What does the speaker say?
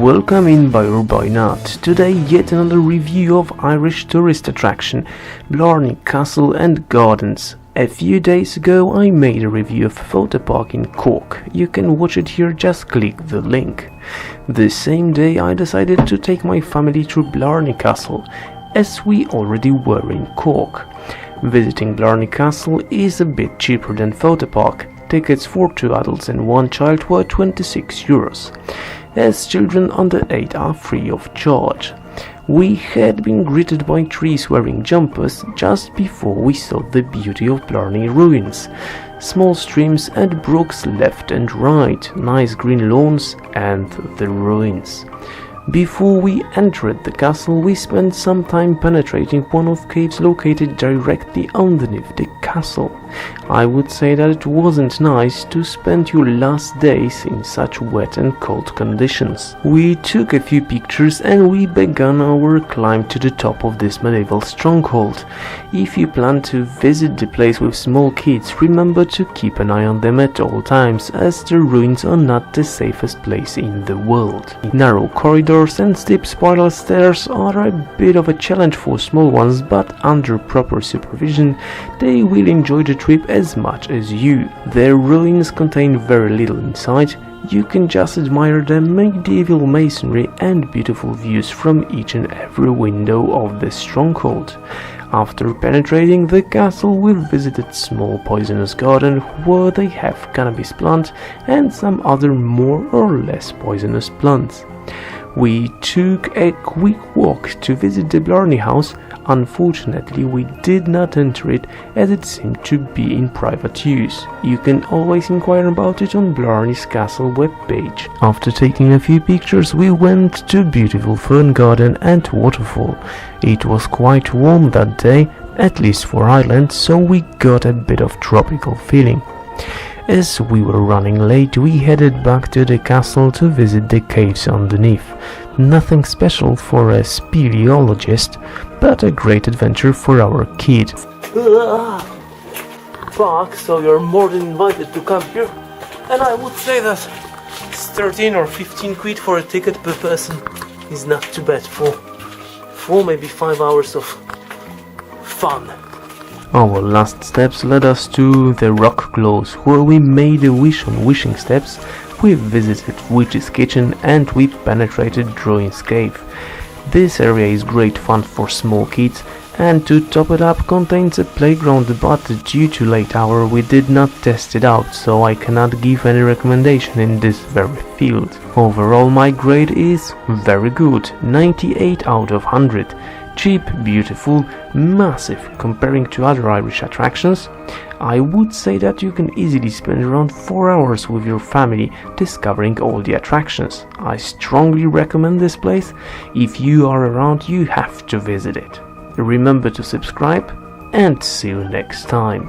Welcome in by or by not. Today yet another review of Irish tourist attraction Blarney Castle and Gardens. A few days ago I made a review of Photo Park in Cork. You can watch it here, just click the link. The same day I decided to take my family to Blarney Castle, as we already were in Cork. Visiting Blarney Castle is a bit cheaper than Photo Park. Tickets for 2 adults and 1 child were €26, as children under 8 are free of charge. We had been greeted by trees wearing jumpers just before we saw the beauty of Blarney ruins. Small streams and brooks left and right, nice green lawns and the ruins. Before we entered the castle, we spent some time penetrating one of the caves located directly underneath the castle. I would say that it wasn't nice to spend your last days in such wet and cold conditions. We took a few pictures and we began our climb to the top of this medieval stronghold. If you plan to visit the place with small kids, remember to keep an eye on them at all times, as the ruins are not the safest place in the world. Narrow corridors and steep spiral stairs are a bit of a challenge for small ones, but under proper supervision they will enjoy the trip as much as you. The ruins contain very little inside. You can just admire the medieval masonry and beautiful views from each and every window of the stronghold. After penetrating the castle, we visited small poisonous garden where they have cannabis plant and some other more or less poisonous plants. We took a quick walk to visit the Blarney house. Unfortunately, we did not enter it as it seemed to be in private use. You can always inquire about it on Blarney's Castle webpage. After taking a few pictures, we went to beautiful fern garden and waterfall. It was quite warm that day, at least for Ireland, so we got a bit of tropical feeling. As we were running late, we headed back to the castle to visit the caves underneath. Nothing special for a speleologist, but a great adventure for our kid. Fuck, so you're more than invited to come here. And I would say that it's 13 or 15 quid for a ticket per person is not too bad for 4, maybe 5 hours of fun. Our last steps led us to the rock close, where we made a wish on wishing steps. We visited Witch's Kitchen and we penetrated Druid's Cave. This area is great fun for small kids, and to top it up contains a playground, but due to late hour we did not test it out, so I cannot give any recommendation in this very field. Overall my grade is very good, 98 out of 100. Cheap, beautiful, massive comparing to other Irish attractions. I would say that you can easily spend around 4 hours with your family discovering all the attractions. I strongly recommend this place. If you are around, you have to visit it. Remember to subscribe and see you next time.